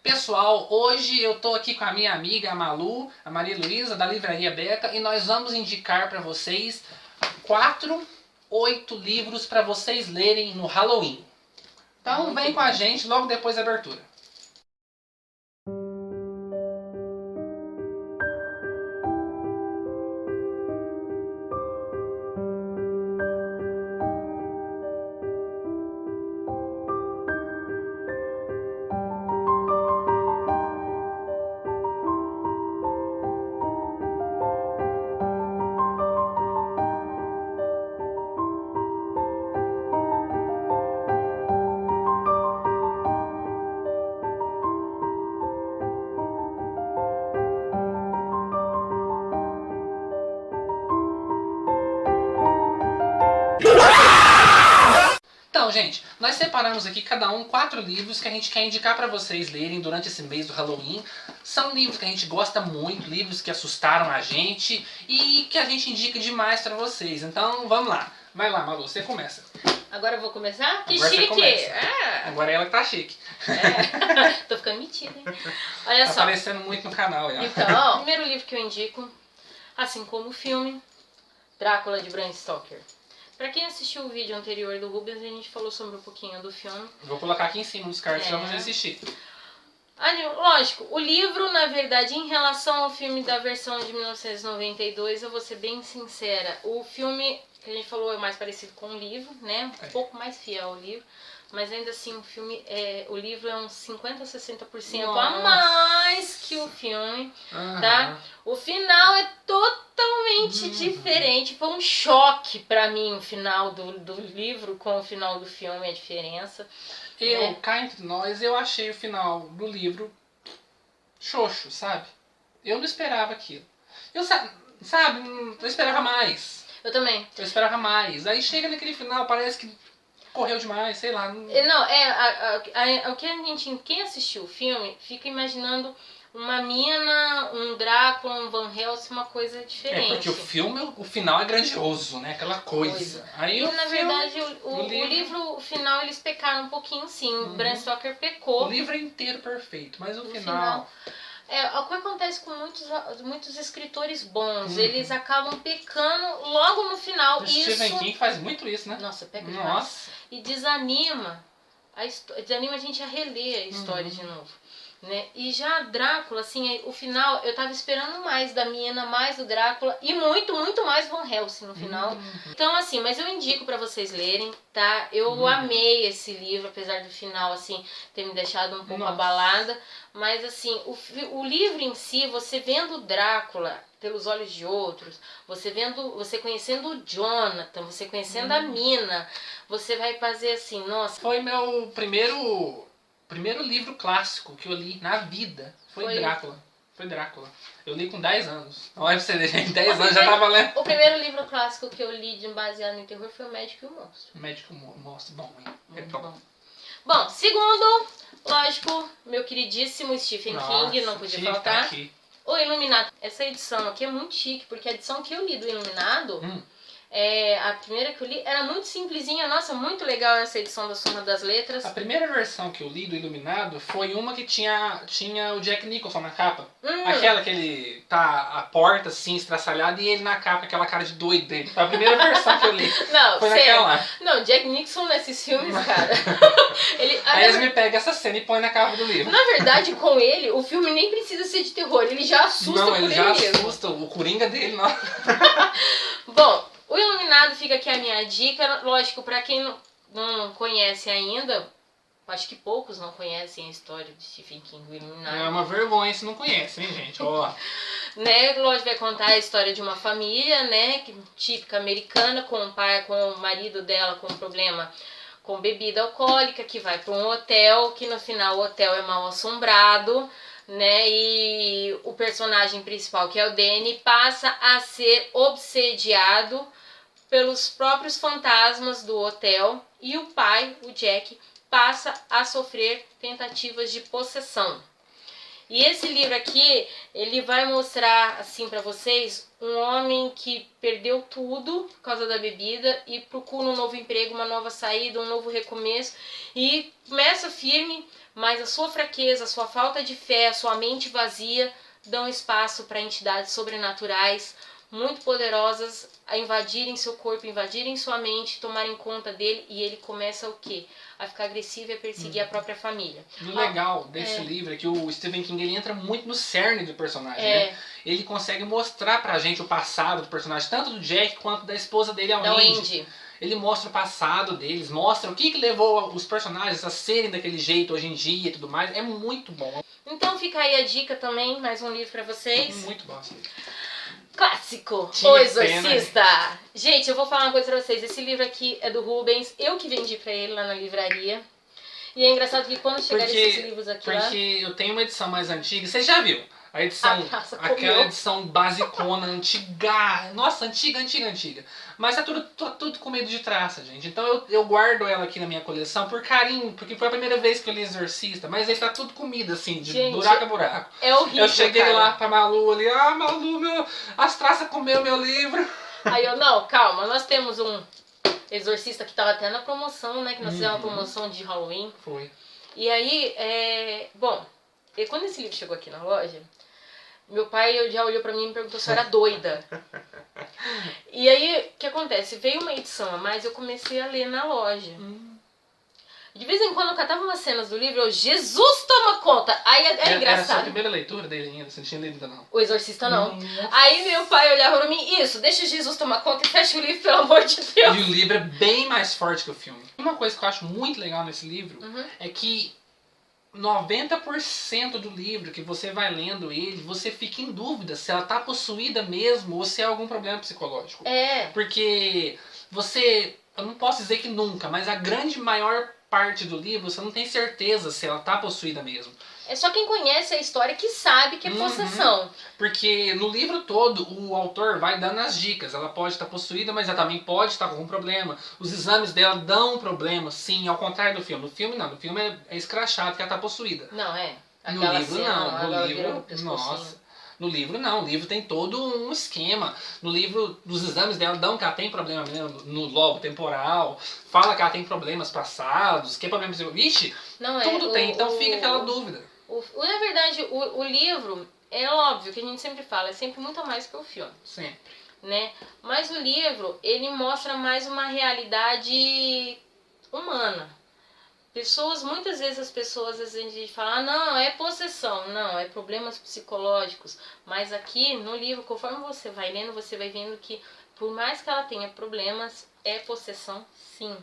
Pessoal, hoje eu tô aqui com a minha amiga a Malu, a Maria Luísa, da Livraria Beca, e nós vamos indicar para vocês 8 livros para vocês lerem no Halloween. Então vem com a gente logo depois da abertura. Então, gente, nós separamos aqui cada um 4 livros que a gente quer indicar para vocês lerem durante esse mês do Halloween. São livros que a gente gosta muito, livros que assustaram a gente e que a gente indica demais para vocês. Então, vamos lá. Vai lá, Malu, você começa. Agora eu vou começar? Que Agora você chique! começa. Ah, Agora ela que tá chique. é. Tô ficando metida, hein? Olha Tá só. aparecendo muito no canal. Já. Então, o primeiro livro que eu indico, assim como o filme, Drácula de Bram Stoker. Pra quem assistiu o vídeo anterior do Rubens, a gente falou sobre um pouquinho do filme. Vou colocar aqui em cima nos cards pra você assistir. Lógico, o livro, na verdade, em relação ao filme da versão de 1992, eu vou ser bem sincera. O filme que a gente falou é mais parecido com o livro, né? Um pouco mais fiel ao livro. Mas ainda assim, o livro é uns 50% a 60% a mais que o filme, tá? O final é totalmente diferente. Foi um choque pra mim o final do livro com o final do filme, a diferença. Cá entre nós, eu achei o final do livro xoxo, sabe? Eu não esperava aquilo. Eu esperava mais. Eu também. Eu esperava mais. Aí chega naquele final, parece que correu demais, sei lá. Não, o que quem assistiu o filme fica imaginando uma mina, um Drácula, um Van Helsing, uma coisa diferente. Porque o final é grandioso, né? Aquela coisa. Aí na verdade, o livro, o final, eles pecaram um pouquinho sim. O Bram Stoker pecou. O livro é inteiro perfeito, mas o final... o que acontece com muitos escritores bons, eles acabam pecando logo no final. O Stephen King faz muito isso, né? Nossa, peca demais. E desanima a gente a reler a história de novo. Né? E já Drácula, assim, o final, eu tava esperando mais da mina, mais do Drácula e muito, muito mais Van Helsing no final. Então, assim, mas eu indico pra vocês lerem, tá? Eu amei esse livro, apesar do final, assim, ter me deixado um pouco abalada. Mas, assim, o livro em si, você vendo o Drácula pelos olhos de outros, você conhecendo o Jonathan, você conhecendo a mina, você vai fazer assim, nossa... Foi meu primeiro livro clássico que eu li na vida. Foi Drácula. Foi Drácula. Eu li com 10 anos. Olha pra você ver, gente, 10 anos já tava lendo. O primeiro livro clássico que eu li baseado em terror foi O Médico e o Monstro. O Médico e o Monstro, bom, hein? É bom. Bom, segundo, lógico, meu queridíssimo Stephen King, não podia faltar. Aqui. O Iluminado. Essa edição aqui é muito chique, porque a edição que eu li do Iluminado... a primeira que eu li era muito simplesinha, nossa, muito legal essa edição da Soma das Letras. A primeira versão que eu li do Iluminado foi uma que tinha o Jack Nicholson na capa. Aquela que ele tá a porta assim, estraçalhada, e ele na capa, aquela cara de doido dele. Foi a primeira versão que eu li. Não, foi sério. Naquela lá. Não, Jack Nicholson nesses filmes, cara. Aí eles me pegam essa cena e põem na capa do livro. Na verdade, com ele, o filme nem precisa ser de terror, ele já assusta por ele mesmo. Não, ele já assusta, o Coringa dele, não. Bom, o Iluminado fica aqui a minha dica. Lógico, pra quem não conhece ainda, acho que poucos não conhecem a história de Stephen King, o Iluminado. É uma vergonha se não conhece, hein, gente? Ó. Né, lógico, vai contar a história de uma família, né, típica americana, com o marido dela com um problema com bebida alcoólica, que vai para um hotel, que no final o hotel é mal assombrado, né, e o personagem principal, que é o Danny, passa a ser obsediado pelos próprios fantasmas do hotel, e o pai, o Jack, passa a sofrer tentativas de possessão. E esse livro aqui, ele vai mostrar, assim, pra vocês, um homem que perdeu tudo por causa da bebida e procura um novo emprego, uma nova saída, um novo recomeço. E começa firme, mas a sua fraqueza, a sua falta de fé, a sua mente vazia dão espaço para entidades sobrenaturais muito poderosas a invadirem seu corpo, invadirem sua mente, tomarem conta dele, e ele começa o quê? A ficar agressivo e a perseguir a própria família. O legal desse livro é que o Stephen King ele entra muito no cerne do personagem, né? Ele consegue mostrar pra gente o passado do personagem, tanto do Jack quanto da esposa dele, a Wendy. Ele mostra o passado deles, mostra o que levou os personagens a serem daquele jeito hoje em dia e tudo mais. É muito bom. Então fica aí a dica também, mais um livro pra vocês. Muito bom esse livro. Clássico, O Exorcista. Gente, eu vou falar uma coisa pra vocês. Esse livro aqui é do Rubens. Eu que vendi pra ele lá na livraria. E é engraçado que quando chegarem esses livros aqui Porque eu tenho uma edição mais antiga. Você já viu? A edição, aquela edição basicona, antiga. Nossa, antiga. Mas tá tudo com medo de traça, gente. Então eu guardo ela aqui na minha coleção por carinho, porque foi a primeira vez que eu li Exorcista. Mas ele tá tudo comido, assim, de gente, buraco a buraco. É horrível, eu cheguei lá pra Malu ali, Malu, as traças comeu meu livro. Aí eu, não, calma, nós temos um Exorcista que tava até na promoção, né? Que nós fizemos uma promoção de Halloween. Foi. E aí, bom, e quando esse livro chegou aqui na loja, meu pai já olhou pra mim e me perguntou se eu era doida. E aí, o que acontece? Veio uma edição a mais, eu comecei a ler na loja. De vez em quando eu catava umas cenas do livro, eu, Jesus toma conta! Aí é engraçado. Era a sua primeira leitura dele ainda, você não tinha lido ainda não? O Exorcista não. Aí meu pai olhava pra mim, isso, deixa Jesus tomar conta e fecha o livro, pelo amor de Deus. E o livro é bem mais forte que o filme. Uma coisa que eu acho muito legal nesse livro é que 90% do livro que você vai lendo ele, você fica em dúvida se ela tá possuída mesmo ou se é algum problema psicológico. Porque eu não posso dizer que nunca, mas a grande maior parte do livro você não tem certeza se ela tá possuída mesmo. É só quem conhece a história que sabe que é possessão. Porque no livro todo o autor vai dando as dicas. Ela pode estar possuída, mas ela também pode estar com algum problema. Os exames dela dão problema, sim, ao contrário do filme. No filme não, no filme é escrachado que ela está possuída. Não, no livro não, no livro, nossa. No livro não, o livro tem todo um esquema. No livro, os exames dela dão que ela tem problema no lobo temporal, fala que ela tem problemas passados, que problema psicológico. Vixe, tudo tem, então fica aquela dúvida. Na verdade, o livro, é óbvio que a gente sempre fala, é sempre muito a mais que o filme. Sempre. Né? Mas o livro, ele mostra mais uma realidade humana. Muitas vezes as pessoas às vezes falam, não, é possessão, não, é problemas psicológicos. Mas aqui no livro, conforme você vai lendo, você vai vendo que por mais que ela tenha problemas, é possessão sim.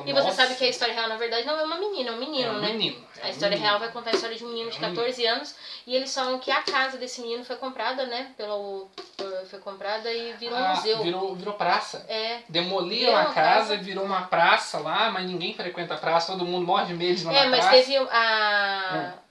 E você sabe que a história real, na verdade, não é uma menina, é um menino, né? A história real vai contar a história de um menino de 14 anos. E eles falam que a casa desse menino foi comprada, né? Foi comprada e virou um museu. Virou praça. Demoliram a casa e virou uma praça lá, mas ninguém frequenta a praça, todo mundo morre de medo de ir na praça. Mas teve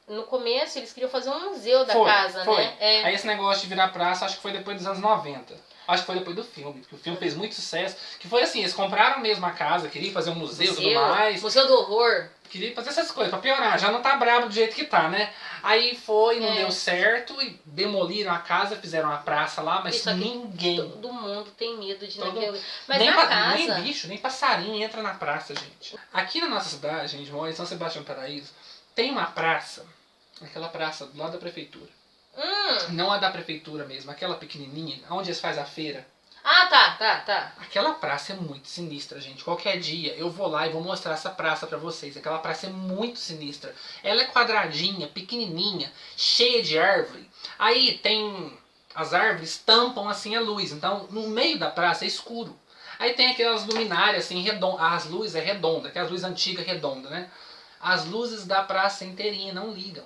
no começo eles queriam fazer um museu da casa, né? Aí esse negócio de virar praça, acho que foi depois dos anos 90. Acho que foi depois do filme, porque o filme fez muito sucesso. Que foi assim, eles compraram mesmo a casa, queriam fazer um museu e tudo mais. Museu do horror. Queria fazer essas coisas, pra piorar. Já não tá brabo do jeito que tá, né? Aí não deu certo e demoliram a casa, fizeram uma praça lá, mas ninguém... Todo mundo tem medo de naquele... Mas na casa... Nem bicho, nem passarinho entra na praça, gente. Aqui na nossa cidade, gente, mora em São Sebastião do Paraíso, tem uma praça, aquela praça do lado da prefeitura. Não a da prefeitura mesmo, aquela pequenininha, onde eles fazem a feira. Tá. Aquela praça é muito sinistra, gente. Qualquer dia eu vou lá e vou mostrar essa praça pra vocês. Aquela praça é muito sinistra. Ela é quadradinha, pequenininha, cheia de árvore. Aí tem... As árvores tampam assim a luz. Então no meio da praça é escuro. Aí tem aquelas luminárias assim, redondas. As luzes é redonda, aquelas luzes antigas redondas, né? As luzes da praça inteirinha não ligam.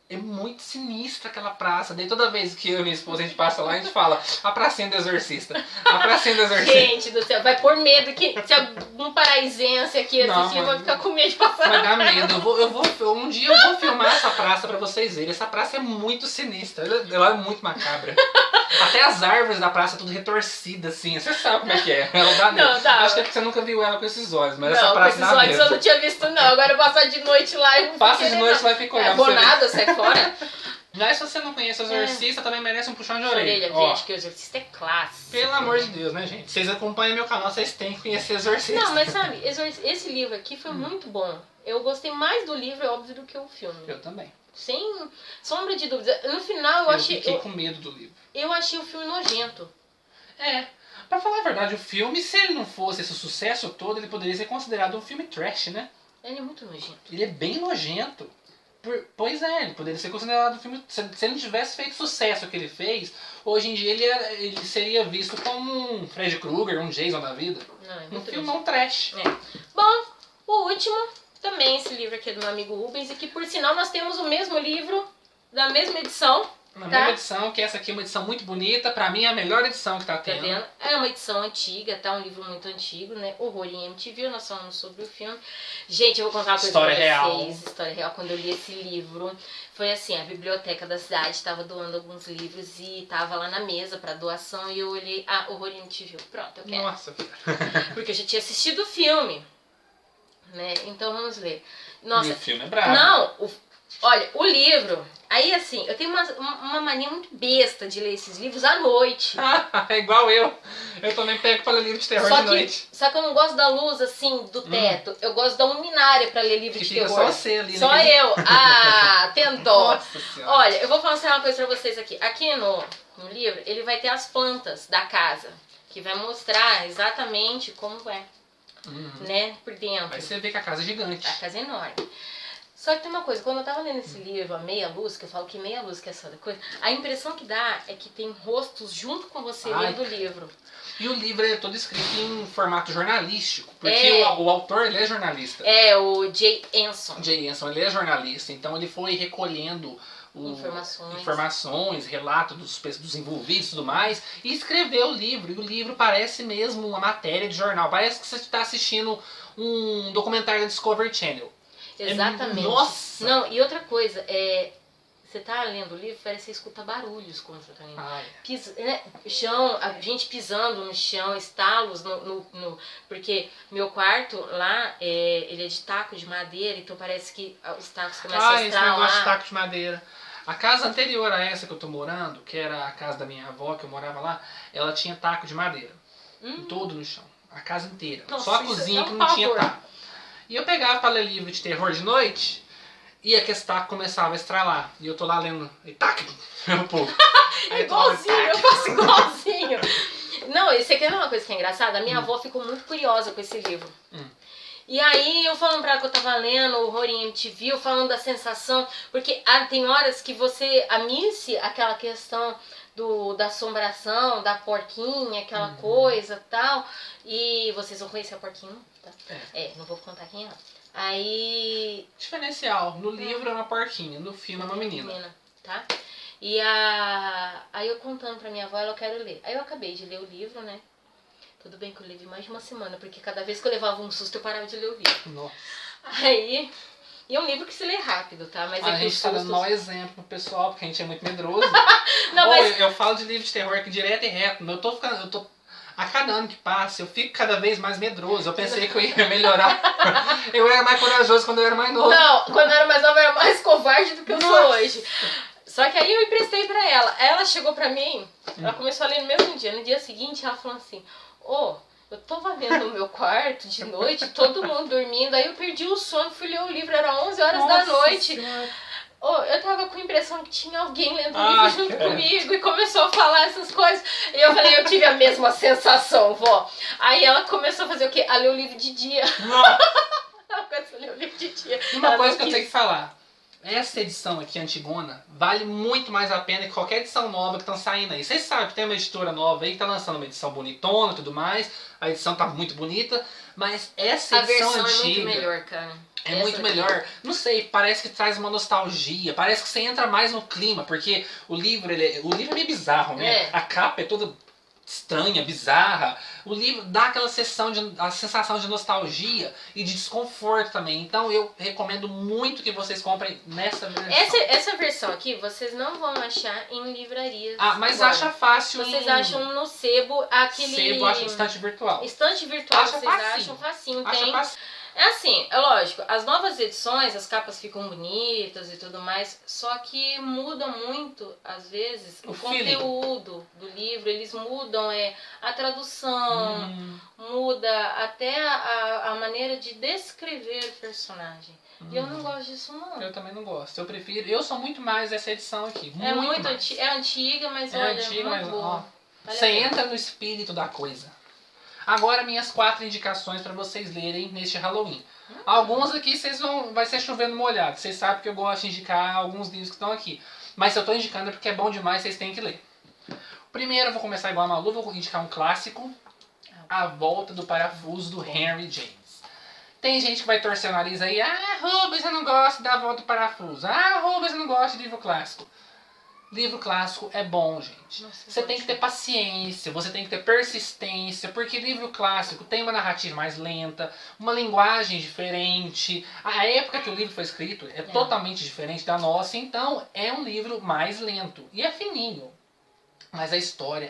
É muito sinistra aquela praça. Daí toda vez que eu e minha esposa a gente passa lá, a gente fala a pracinha do Exorcista. A pracinha do Exorcista. Gente do céu, vai por medo que se algum paraisense aqui assistir vai ficar com medo de passar. Vai dar medo. Um dia eu vou filmar essa praça pra vocês verem. Essa praça é muito sinistra. Ela é muito macabra. Até as árvores da praça tudo retorcida assim. Você sabe como é que é. Ela dá medo. Acho que é porque você nunca viu ela com esses olhos. Mas essa praça dá medo. Com esses olhos eu não tinha visto não. Agora eu passar de noite lá e... Passa de noite lá e fica olhando. Nada, sai fora. Mas se você não conhece o Exorcista, também merece um puxão de orelha. Gente, que o Exorcista é clássico. Pelo amor de Deus, né, gente? Vocês acompanham meu canal, vocês têm que conhecer o Exorcista. Não, mas sabe, esse livro aqui foi muito bom. Eu gostei mais do livro, é óbvio, do que o filme. Eu também. Sem sombra de dúvida. No final, eu achei... fiquei com medo do livro. Eu achei o filme nojento. Pra falar a verdade, o filme, se ele não fosse esse sucesso todo, ele poderia ser considerado um filme trash, né? Ele é muito nojento. Ele é bem nojento. Pois é, ele poderia ser considerado um filme... Se ele não tivesse feito o sucesso que ele fez, hoje em dia ele seria visto como um Freddy Krueger, um Jason da vida. Não, um filme não trash. Bom, o último, também esse livro aqui é do meu amigo Rubens, e que por sinal nós temos o mesmo livro, da mesma edição. Na mesma edição, que essa aqui é uma edição muito bonita, pra mim é a melhor edição que tá tendo. Tá vendo? É uma edição antiga, tá? Um livro muito antigo, né? Horror em MTV, nós falamos sobre o filme. Gente, eu vou contar uma coisa História pra real. vocês. História real. Quando eu li esse livro, foi assim, a biblioteca da cidade tava doando alguns livros e tava lá na mesa pra doação e eu olhei, Horror em MTV. Pronto, eu quero. Nossa, Porque eu já tinha assistido o filme, né? Então vamos ler. Nossa, e o filme é brabo. não, olha, o livro... Aí, assim, eu tenho uma mania muito besta de ler esses livros à noite. É igual eu. Eu também pego pra ler livro de terror de noite. Só que eu não gosto da luz, assim, do teto. Eu gosto da luminária pra ler livro que de fica terror. só você ali. Só eu. Tentou. Nossa Senhora. Olha, eu vou falar uma coisa pra vocês aqui. Aqui no livro, ele vai ter as plantas da casa. Que vai mostrar exatamente como é. Né? Por dentro. Aí você vê que a casa é gigante. A casa é enorme. Só que tem uma coisa, quando eu tava lendo esse livro, a meia luz, que eu falo que meia luz que é essa coisa, a impressão que dá é que tem rostos junto com você lendo o livro. E o livro é todo escrito em formato jornalístico, porque o autor ele é jornalista. É, o Jay Anson. Jay Anson, ele é jornalista, então ele foi recolhendo informações, relatos dos envolvidos e tudo mais, e escreveu o livro. E o livro parece mesmo uma matéria de jornal, parece que você está assistindo um documentário da Discovery Channel. Exatamente. Nossa! Não, e outra coisa, você tá lendo o livro, parece que você escuta barulhos quando você tá lendo. Né, chão, a gente pisando no chão, estalos porque meu quarto lá, ele é de taco de madeira, então parece que os tacos começam a estralar. Esse negócio de taco de madeira. A casa anterior a essa que eu tô morando, que era a casa da minha avó, que eu morava lá, ela tinha taco de madeira. Todo no chão. A casa inteira. Nossa, só a cozinha que não tinha taco. E eu pegava pra ler livro de terror de noite, e aquele taco começava a estralar. E eu tô lá lendo, e tac, meu povo. Igualzinho, eu faço igualzinho. Não, e você quer ver uma coisa que é engraçada? A minha avó ficou muito curiosa com esse livro. E aí eu falando pra ela que eu tava lendo o Horror em MTV, eu falando da sensação, porque tem horas que você amice aquela questão da assombração, da porquinha, aquela coisa e tal, e vocês vão conhecer a porquinha, tá? Não vou contar quem é. Aí... Diferencial, no livro é uma porquinha, no filme é uma menina. Tá? E aí eu contando pra minha avó, ela, eu quero ler. Aí eu acabei de ler o livro, né? Tudo bem que eu levei mais de uma semana, porque cada vez que eu levava um susto eu parava de ler o livro. Nossa. Aí... E é um livro que se lê rápido, tá? Mas a gente tá dando mau exemplo pro pessoal, porque a gente é muito medroso. Não, mas... eu falo de livro de terror aqui direto e reto. A cada ano que passa, eu fico cada vez mais medroso. Eu pensei que eu ia melhorar. Eu era mais corajoso quando eu era mais novo. Não, quando eu era mais nova eu era mais covarde do que eu sou hoje. Só que aí eu emprestei pra ela. Ela chegou pra mim, ela começou a ler no mesmo dia. No dia seguinte ela falou assim, eu tava vendo no meu quarto de noite, todo mundo dormindo, aí eu perdi o sono, fui ler o livro, era 11 horas da noite. Eu tava com a impressão que tinha alguém lendo o livro junto comigo e começou a falar essas coisas. E eu falei, eu tive a mesma sensação, vó. Aí ela começou a fazer o quê? A ler o livro de dia. Ela começou a ler o livro de dia. E uma coisa que eu tenho que falar. Essa edição aqui, antigona, vale muito mais a pena que qualquer edição nova que estão saindo aí. Vocês sabem que tem uma editora nova aí que tá lançando uma edição bonitona e tudo mais. A edição tá muito bonita. Mas essa edição antiga... A versão é muito melhor, cara. É muito melhor. Não sei, parece que traz uma nostalgia. Parece que você entra mais no clima. Porque o livro é meio bizarro, né? A capa é toda estranha, bizarra. O livro dá aquela sensação de nostalgia e de desconforto também. Então eu recomendo muito que vocês comprem nessa versão. Essa versão aqui vocês não vão achar em livrarias. Mas agora. Acha fácil. Vocês acham no Sebo, aquele... Sebo, acha estante virtual. Estante virtual, acha vocês acham facinho. Acha tem. facinho. É assim, é lógico, as novas edições, as capas ficam bonitas e tudo mais, só que muda muito, às vezes, o conteúdo do livro, eles mudam a tradução, muda até a maneira de descrever o personagem. E eu não gosto disso, não. Eu também não gosto. Eu sou muito mais essa edição aqui. É antiga, mas olha, antiga, muito boa. Você entra no espírito da coisa. Agora minhas 4 indicações para vocês lerem neste Halloween. Alguns aqui vai ser chovendo molhado. Vocês sabem que eu gosto de indicar alguns livros que estão aqui. Mas se eu estou indicando é porque é bom demais, vocês têm que ler. Primeiro eu vou começar igual a Malu, vou indicar um clássico. A Volta do Parafuso, do Henry James. Tem gente que vai torcer o nariz aí. Ah, Rubens, eu não gosto da Volta do Parafuso. Ah, Rubens, eu não gosto de livro clássico. Livro clássico é bom, gente. Você tem que ter paciência, você tem que ter persistência, porque livro clássico tem uma narrativa mais lenta, uma linguagem diferente. A época que o livro foi escrito é totalmente diferente da nossa, então é um livro mais lento. E é fininho. Mas a história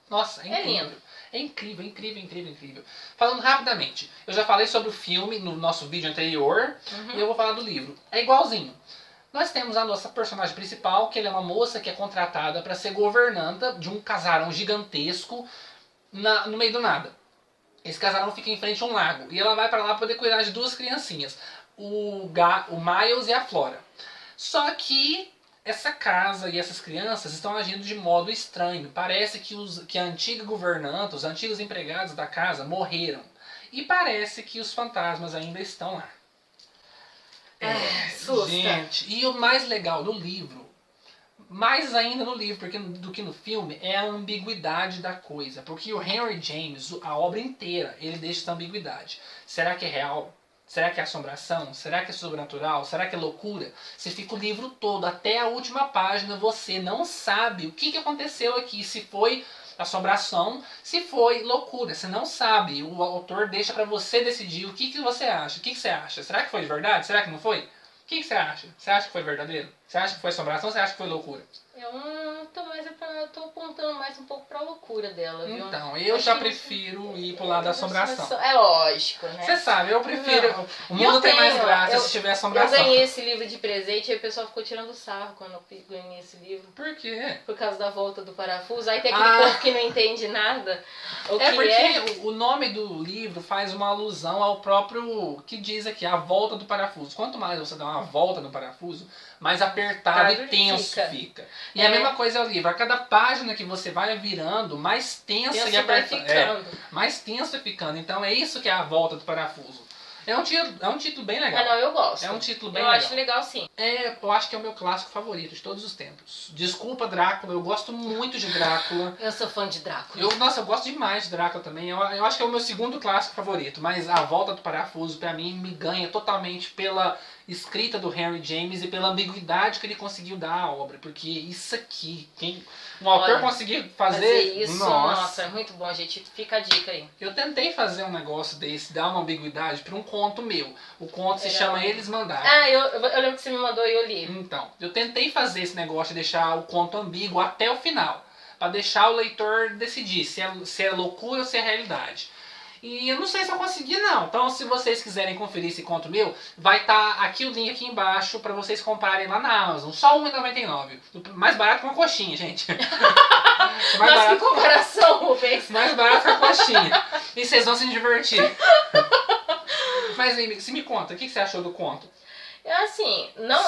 nossa, é incrível. Lindo. É incrível, incrível, incrível, incrível. Falando rapidamente, eu já falei sobre o filme no nosso vídeo anterior, e eu vou falar do livro. É igualzinho. Nós temos a nossa personagem principal, que ela é uma moça que é contratada para ser governanta de um casarão gigantesco no meio do nada. Esse casarão fica em frente a um lago. E ela vai para lá para poder cuidar de 2 criancinhas. O Miles e a Flora. Só que essa casa e essas crianças estão agindo de modo estranho. Parece que a antiga governanta, os antigos empregados da casa morreram. E parece que os fantasmas ainda estão lá. Gente, e o mais legal do livro, mais ainda no livro do que no filme, é a ambiguidade da coisa. Porque o Henry James, a obra inteira, ele deixa essa ambiguidade. Será que é real? Será que é assombração? Será que é sobrenatural? Será que é loucura? Você fica o livro todo, até a última página, você não sabe o que aconteceu aqui, se foi assombração, se foi loucura, você não sabe. O autor deixa pra você decidir o que você acha. O que você acha? Será que foi de verdade? Será que não foi? O que você acha? Você acha que foi verdadeiro? Você acha que foi assombração ou você acha que foi loucura? Eu tô apontando mais um pouco pra loucura dela, viu? Então, eu já prefiro ir pro lado da assombração. É lógico, né? Você sabe, eu prefiro. O mundo tem mais graça se tiver assombração. Eu ganhei esse livro de presente e o pessoal ficou tirando sarro quando eu ganhei esse livro. Por quê? Por causa da volta do parafuso. Aí tem aquele povo que não entende nada. O nome do livro faz uma alusão ao próprio que diz aqui, a volta do parafuso. Quanto mais você dá uma volta no parafuso, mais apertado e tenso fica. E a mesma coisa é o livro. A cada página que você vai virando, mais tensa e apertada. Mais tenso vai ficando. Então é isso que é a volta do parafuso. É um título bem legal. Não, eu gosto. É um título bem legal. Eu acho legal, sim. Eu acho que é o meu clássico favorito de todos os tempos. Desculpa, Drácula. Eu gosto muito de Drácula. Eu sou fã de Drácula. Eu gosto demais de Drácula também. Eu acho que é o meu segundo clássico favorito. Mas A Volta do Parafuso, pra mim, me ganha totalmente pela escrita do Henry James e pela ambiguidade que ele conseguiu dar à obra. Porque isso aqui, um autor conseguir fazer isso, nossa, é muito bom, gente. Fica a dica aí. Eu tentei fazer um negócio desse, dar uma ambiguidade para um conto meu. O conto se chama Eles Mandaram. Eu lembro que você me mandou e eu li. Então, eu tentei fazer esse negócio de deixar o conto ambíguo até o final. Para deixar o leitor decidir se é loucura ou se é realidade. E eu não sei se eu consegui, não. Então, se vocês quiserem conferir esse conto meu, vai estar aqui o link aqui embaixo para vocês comprarem lá na Amazon. Só R$1,99. Mais barato que uma coxinha, gente. Nossa, que comparação, Rubens. Mais barato que uma coxinha. E vocês vão se divertir. Mas, se me conta, o que você achou do conto? Assim, não...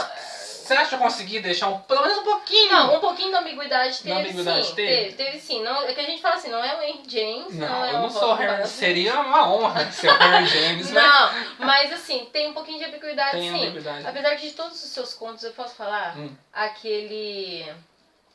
Você acha que eu consegui deixar pelo menos um pouquinho? Não, um pouquinho da ambiguidade teve, ambiguidade sim. Teve sim. Não, é que a gente fala assim, não é o Henry James, não é eu o não sou Harry. Seria uma honra ser o Henry James, né? Não, mas assim, tem um pouquinho de ambiguidade, tem sim. Ambiguidade. Apesar de todos os seus contos, eu posso falar? Aquele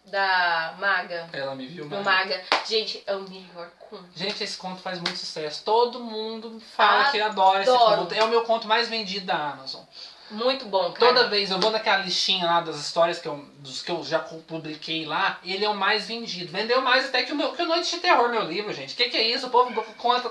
da Maga. Ela me viu, Maga. Gente, é o melhor conto. Gente, esse conto faz muito sucesso. Todo mundo fala que adora esse conto. É o meu conto mais vendido da Amazon. Muito bom, cara. Toda vez eu vou naquela listinha lá das histórias dos que eu já publiquei lá, ele é o mais vendido. Vendeu mais até que o Noite de Terror, meu livro, gente. Que é isso? O povo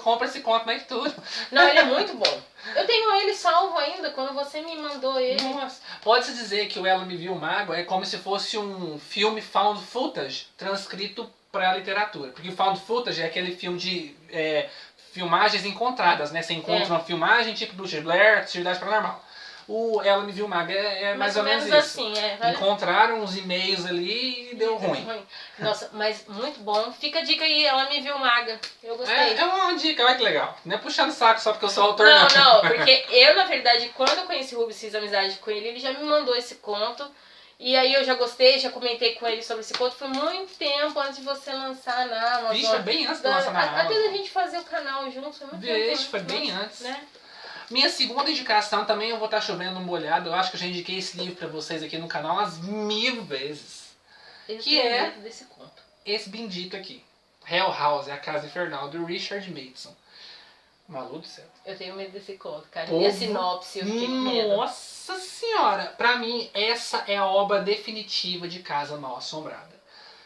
compra esse conto mais que tudo. Não, ele é muito bom. Eu tenho ele salvo ainda, quando você me mandou ele. Nossa. Pode-se dizer que o Ela Me Viu Mago é como se fosse um filme found footage transcrito para a literatura. Porque found footage é aquele filme de filmagens encontradas, né? Você encontra uma filmagem tipo Bruxa de Blair, Atividade Paranormal. O Ela Me Viu Maga é mais ou menos isso. assim, Encontraram uns e-mails ali e deu ruim. Nossa, mas muito bom. Fica a dica aí, Ela Me Viu Maga. Eu gostei. É uma dica, olha que legal. Não é puxando saco só porque eu sou autor, não. Porque eu, na verdade, quando eu conheci o Rubens, fiz amizade com ele já me mandou esse conto. E aí eu já gostei, já comentei com ele sobre esse conto. Foi muito tempo antes de você lançar na Amazon. Vixe, foi bem antes de lançar na Amazon. Até da gente fazer o canal juntos, foi muito tempo. Vixe, foi bem antes. Né? Minha segunda indicação também, eu vou estar chovendo molhado. Eu acho que eu já indiquei esse livro pra vocês aqui no canal umas 1000 vezes. Que é desse conto. Esse bendito aqui. Hell House, a Casa Infernal, do Richard Mason. Maluco do céu. Eu tenho medo desse conto, cara. E a sinopse, eu fiquei com medo. Nossa senhora! Pra mim, essa é a obra definitiva de Casa Mal Assombrada.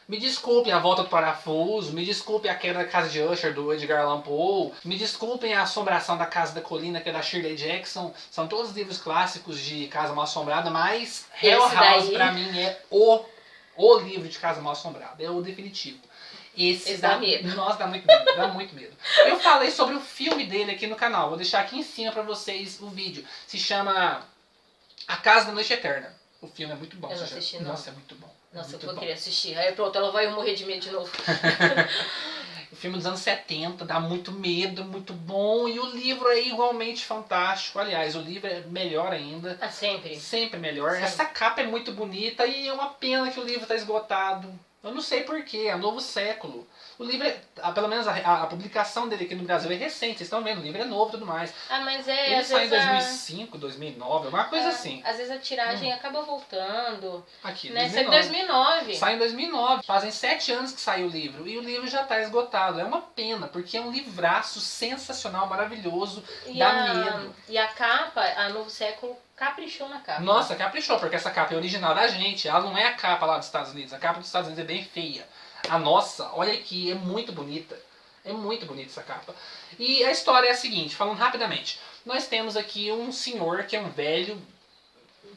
Me desculpem a Volta do Parafuso, me desculpem a Queda da Casa de Usher, do Edgar Allan Poe, me desculpem a Assombração da Casa da Colina, que é da Shirley Jackson. São todos livros clássicos de Casa Mal Assombrada, mas Hell House pra mim é o livro de Casa Mal Assombrada, é o definitivo. Esse dá medo. Nossa, dá muito medo, dá muito medo. Eu falei sobre o filme dele aqui no canal, vou deixar aqui em cima pra vocês o vídeo. Se chama A Casa da Noite Eterna. O filme é muito bom. Eu não assisti, não. Nossa, é muito bom. Nossa, eu vou querer assistir. Aí pronto, ela vai morrer de medo de novo. O filme dos anos 70, dá muito medo, muito bom. E o livro é igualmente fantástico. Aliás, o livro é melhor ainda. Ah, sempre? Sempre melhor. Sempre. Essa capa é muito bonita e é uma pena que o livro está esgotado. Eu não sei porquê, é um novo século. O livro, pelo menos a publicação dele aqui no Brasil é recente, vocês estão vendo, o livro é novo e tudo mais. Ah, mas ele saiu em 2005, 2009, alguma coisa assim. Às vezes a tiragem acaba voltando. Aqui, né? Saiu em 2009. Saiu em 2009, fazem 7 anos que saiu o livro e o livro já está esgotado. É uma pena, porque é um livraço sensacional, maravilhoso, dá medo. E a capa, a Novo Século, caprichou na capa. Nossa, caprichou, porque essa capa é original da gente, ela não é a capa lá dos Estados Unidos, a capa dos Estados Unidos é bem feia. A nossa, olha aqui, é muito bonita. É muito bonita essa capa. E a história é a seguinte, falando rapidamente. Nós temos aqui um senhor que é um velho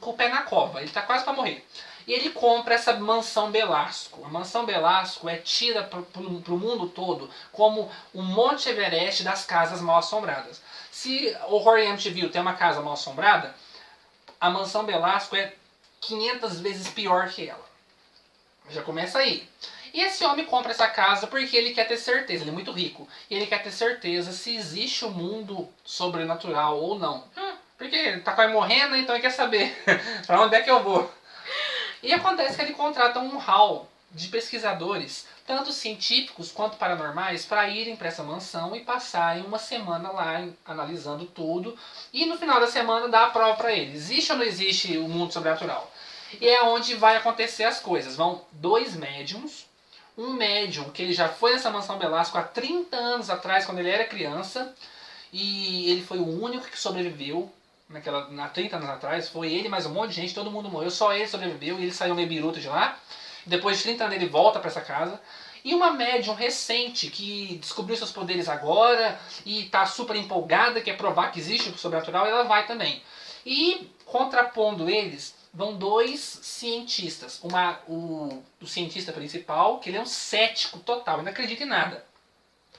com o pé na cova, ele está quase para morrer. E ele compra essa mansão Belasco. A mansão Belasco é tida para o mundo todo como o Monte Everest das casas mal assombradas. Se o Horror MTV tem uma casa mal assombrada, a mansão Belasco é 500 vezes pior que ela. Já começa aí. E esse homem compra essa casa porque ele quer ter certeza, ele é muito rico, e ele quer ter certeza se existe um mundo sobrenatural ou não. Porque ele tá quase morrendo, então ele quer saber pra onde é que eu vou. E acontece que ele contrata um hall de pesquisadores, tanto científicos quanto paranormais, para irem para essa mansão e passarem uma semana lá analisando tudo. E no final da semana dá a prova para eles. Existe ou não existe o mundo sobrenatural? E é onde vai acontecer as coisas. Vão 2 médiums. Um médium que ele já foi nessa mansão Belasco há 30 anos atrás, quando ele era criança. E ele foi o único que sobreviveu. Há 30 anos atrás, foi ele, mais um monte de gente, todo mundo morreu, só ele sobreviveu e ele saiu meio biruta de lá. Depois de 30 anos ele volta para essa casa. E uma médium recente que descobriu seus poderes agora e está super empolgada, quer provar que existe o sobrenatural, ela vai também. E contrapondo eles, vão 2 cientistas. O cientista principal, que ele é um cético total, ele não acredita em nada.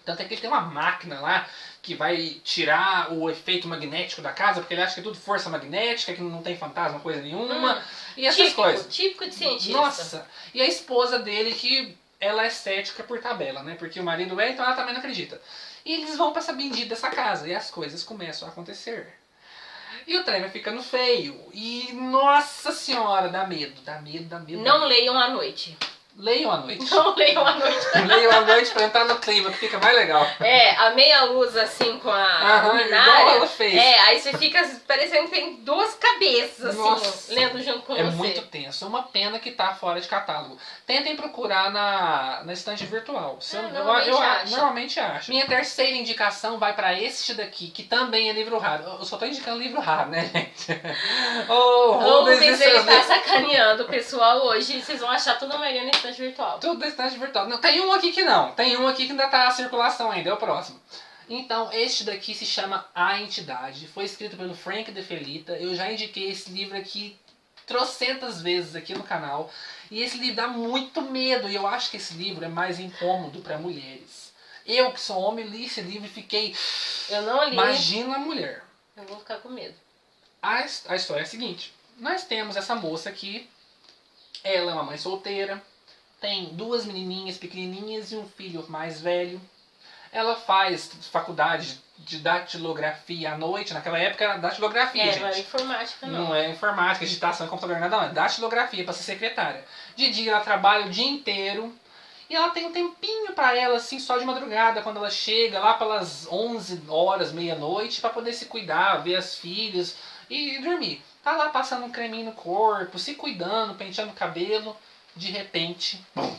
Tanto é que ele tem uma máquina lá que vai tirar o efeito magnético da casa, porque ele acha que é tudo força magnética, que não tem fantasma, coisa nenhuma. E essas coisas. Típico de cientista. Nossa! E a esposa dele, que ela é cética por tabela, né? Porque o marido é, então ela também não acredita. E eles vão pra essa bendita dessa casa, e as coisas começam a acontecer. E o trem vai ficando feio. E, nossa senhora, dá medo, dá medo, dá medo. Não leiam à noite. Leiam à noite. Não leiam à noite. Leiam à noite pra entrar no clima, que fica mais legal. A meia luz assim com a luminária. Igual ela fez. Aí você fica parecendo que tem 2 cabeças, assim, nossa, lendo junto com você. É muito tenso. É uma pena que tá fora de catálogo. Tentem procurar na estante virtual. Eu normalmente acho. Minha terceira indicação vai pra este daqui, que também é livro raro. Eu só tô indicando livro raro, né, gente? O Rubens, ele tá sacaneando o pessoal hoje. Vocês vão achar tudo amanhã na estante virtual. Tudo na estante virtual. Não, tem um aqui que não. Tem um aqui que ainda tá a circulação ainda. É o próximo. Então, este daqui se chama A Entidade. Foi escrito pelo Frank De Felita. Eu já indiquei esse livro aqui trocentas vezes aqui no canal. E esse livro dá muito medo. E eu acho que esse livro é mais incômodo para mulheres. Eu, que sou homem, li esse livro e fiquei... Eu não li. Imagina a mulher. Eu vou ficar com medo. A história é a seguinte. Nós temos essa moça aqui. Ela é uma mãe solteira. Tem 2 menininhas pequenininhas e um filho mais velho. Ela faz faculdade de datilografia à noite. Naquela época era datilografia, gente. Não é informática, não. Não é informática, digitação em computador, nada, não. É datilografia para ser secretária. De dia ela trabalha o dia inteiro. E ela tem um tempinho pra ela, assim, só de madrugada, quando ela chega lá pelas 11 horas, meia-noite, pra poder se cuidar, ver as filhas e dormir. Tá lá passando um creminho no corpo, se cuidando, penteando o cabelo. De repente, bum,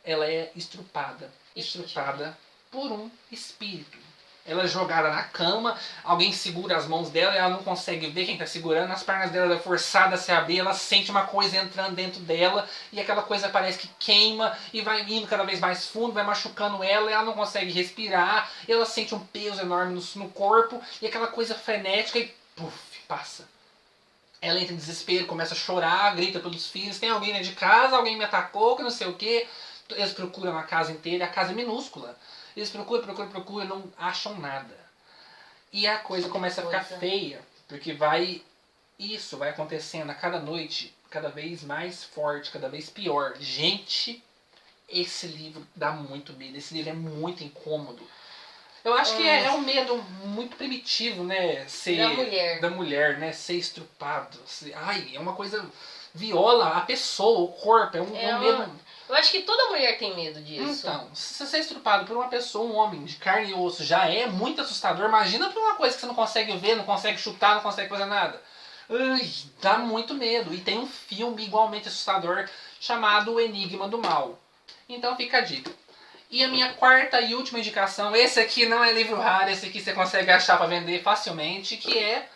ela é estrupada. Estrupada por um espírito. Ela é jogada na cama, alguém segura as mãos dela e ela não consegue ver quem está segurando, as pernas dela é forçada a se abrir, ela sente uma coisa entrando dentro dela e aquela coisa parece que queima e vai indo cada vez mais fundo, vai machucando ela e ela não consegue respirar, ela sente um peso enorme no corpo e aquela coisa frenética e puf, passa. Ela entra em desespero, começa a chorar, grita pelos filhos, tem alguém dentro de casa, alguém me atacou, que não sei o que. Eles procuram a casa inteira, a casa é minúscula. Eles procuram, não acham nada. E a coisa começa a ficar feia, porque vai acontecendo a cada noite, cada vez mais forte, cada vez pior. Gente, esse livro dá muito medo, esse livro é muito incômodo. Eu acho que é um medo muito primitivo, né? Da mulher, né? Ser estrupado. É uma coisa... Viola a pessoa, o corpo, é um medo... Eu acho que toda mulher tem medo disso. Então, se você ser estrupado por uma pessoa, um homem de carne e osso, já é muito assustador. Imagina por uma coisa que você não consegue ver, não consegue chutar, não consegue fazer nada. Dá muito medo. E tem um filme igualmente assustador chamado O Enigma do Mal. Então fica a dica. E a minha quarta e última indicação, esse aqui não é livro raro, esse aqui você consegue achar para vender facilmente, que é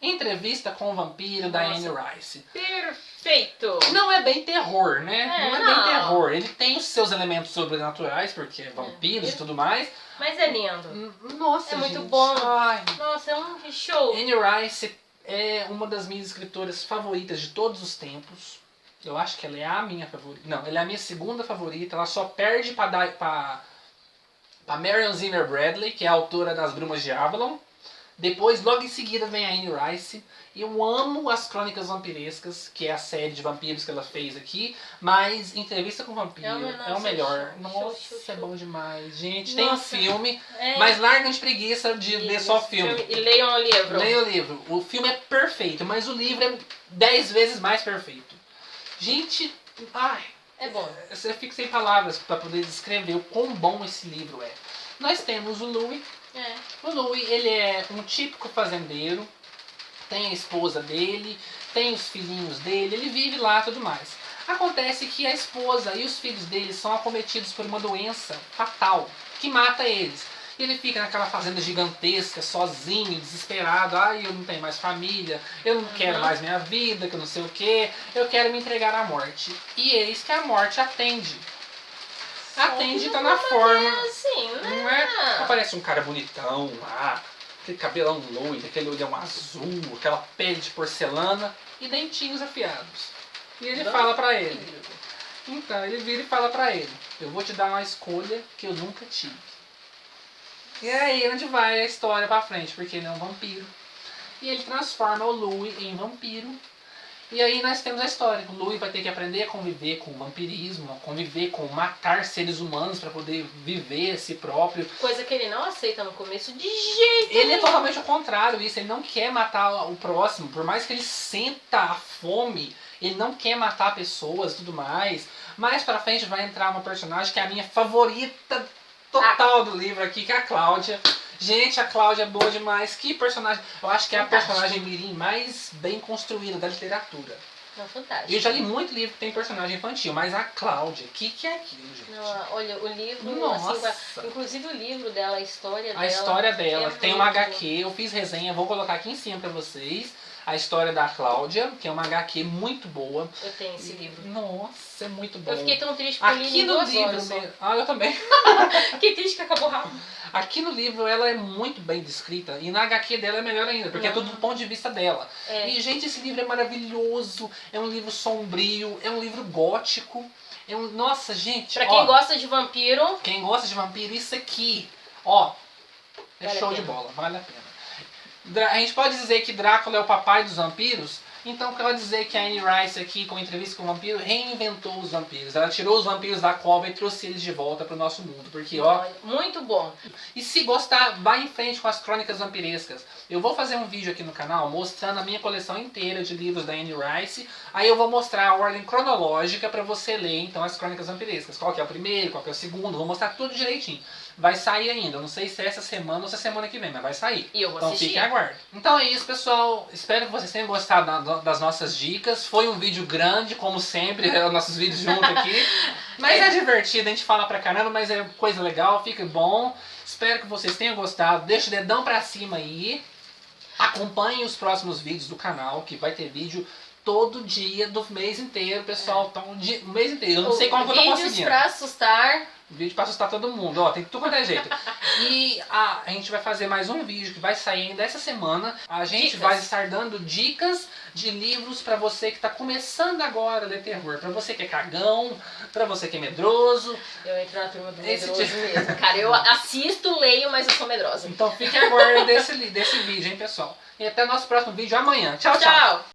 Entrevista com o Vampiro, da Anne Rice. Perfeito! Não é bem terror, né? Não é bem terror. Ele tem os seus elementos sobrenaturais, porque é vampiros e tudo mais. Mas é lindo. Nossa, é muito gente. bom. Ai. Nossa, é um show. Anne Rice é uma das minhas escritoras favoritas de todos os tempos. Eu acho que ela é a minha favorita. Não, ela é a minha segunda favorita. Ela só perde pra Marion Zimmer Bradley, que é a autora das Brumas de Avalon. Depois, logo em seguida, vem a Anne Rice. Eu amo as Crônicas Vampirescas, que é a série de vampiros que ela fez aqui. Mas Entrevista com o Vampiro é o melhor. Nossa, é bom demais. Gente, tem um filme, mas larga de preguiça de ler só o filme. E leiam o livro. Leiam o livro. O filme é perfeito, mas o livro é 10 vezes mais perfeito. Gente, é bom. Eu fico sem palavras para poder descrever o quão bom esse livro é. Nós temos o Louis. O Louis, ele é um típico fazendeiro, tem a esposa dele, tem os filhinhos dele, ele vive lá e tudo mais. Acontece que a esposa e os filhos dele são acometidos por uma doença fatal, que mata eles. E ele fica naquela fazenda gigantesca, sozinho, desesperado. Eu não tenho mais família, eu não quero mais minha vida, que eu não sei o que, eu quero me entregar à morte. E eis que a morte atende. Atende, tá na forma. Assim, né? Não é? Aparece um cara bonitão lá, aquele cabelão loiro, aquele olhão azul, aquela pele de porcelana e dentinhos afiados. E ele fala pra ele. Então, ele vira e fala pra ele: eu vou te dar uma escolha que eu nunca tive. E aí onde vai a história pra frente, porque ele é um vampiro. E ele transforma o Louis em vampiro. E aí nós temos a história. O Louis vai ter que aprender a conviver com o vampirismo, a conviver com matar seres humanos para poder viver a si próprio. Coisa que ele não aceita no começo de jeito nenhum. Ele é totalmente o contrário isso. Ele não quer matar o próximo. Por mais que ele senta a fome, ele não quer matar pessoas e tudo mais. Mais pra frente vai entrar uma personagem que é a minha favorita total do livro aqui, que é a Cláudia. Gente, a Cláudia é boa demais. Que personagem... Eu acho que é a personagem mirim mais bem construída da literatura. Não, fantástico. Eu já li muito livro que tem personagem infantil, mas a Cláudia, o que é aquilo, gente? Não, olha, o livro... Nossa! Assim, inclusive o livro dela, a história dela... A história dela. Tem uma HQ, eu fiz resenha, vou colocar aqui em cima pra vocês. A história da Cláudia, que é uma HQ muito boa. Eu tenho esse livro. Nossa, é muito bom. Eu fiquei tão triste porque eu li em 2 horas. Eu também. Que triste que acabou rápido. Aqui no livro ela é muito bem descrita e na HQ dela é melhor ainda, porque é tudo do ponto de vista dela. E, gente, esse livro é maravilhoso, é um livro sombrio, é um livro gótico. Nossa, gente, Pra quem gosta de vampiro... Quem gosta de vampiro, isso aqui, ó, é vale show de bola, vale a pena. A gente pode dizer que Drácula é o papai dos vampiros? Então quer dizer que a Anne Rice aqui, com entrevista com o vampiro, reinventou os vampiros. Ela tirou os vampiros da cova e trouxe eles de volta pro nosso mundo. Porque, ó... Muito bom. E se gostar, vai em frente com as crônicas vampirescas. Eu vou fazer um vídeo aqui no canal mostrando a minha coleção inteira de livros da Anne Rice. Aí eu vou mostrar a ordem cronológica pra você ler, então, as crônicas vampirescas. Qual que é o primeiro, qual que é o segundo. Vou mostrar tudo direitinho. Vai sair ainda. Eu não sei se é essa semana ou se é semana que vem, mas vai sair. E eu vou então assistir. fiquem aguardo. Então é isso, pessoal. Espero que vocês tenham gostado das nossas dicas. Foi um vídeo grande, como sempre, os nossos vídeos juntos aqui. Mas é divertido, a gente fala pra caramba, mas é coisa legal, fica bom. Espero que vocês tenham gostado. Deixa o dedão pra cima aí. Acompanhem os próximos vídeos do canal, que vai ter vídeo todo dia do mês inteiro, pessoal. Então, o mês inteiro. Eu não sei como que eu tô conseguindo. Vídeos pra assustar. Vídeo pra assustar todo mundo, ó, tem tudo quanto é jeito. E a gente vai fazer mais um vídeo que vai sair ainda essa semana. A gente vai estar dando dicas de livros pra você que tá começando agora a ler terror. Pra você que é cagão, pra você que é medroso. Eu entro na turma do medroso mesmo, cara. Eu assisto, leio, mas eu sou medrosa. Então fique agora desse vídeo, hein, pessoal. E até o nosso próximo vídeo amanhã. Tchau, tchau. Tchau.